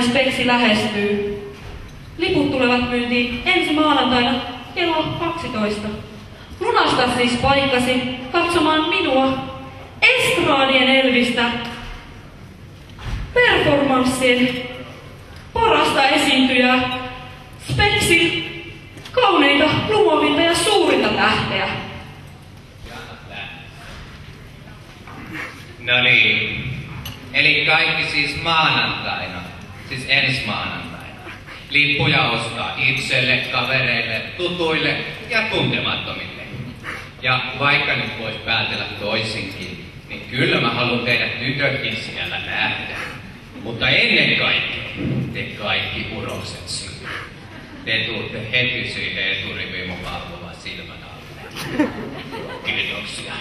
Speksi lähestyy. Liput tulevat myyntiin ensi maanantaina kello 12. Lunasta siis paikkasi katsomaan minua, estraadien Elvistä, performanssien parasta esiintyjää, Speksin kauneinta, luovinta ja suurinta tähteä. No niin, eli kaikki siis maanantaina. Siis ensi maanantaina. Lippuja ostaa itselle, kavereille, tutuille ja tuntemattomille. Ja vaikka nyt vois päätellä toisinkin, niin kyllä mä haluan teidät tytötkin siellä nähdä. Mutta ennen kaikkea te kaikki urokset syy. Te tuutte heti siihen eturiviin mun valvovan silmän alle. Kiitoksia.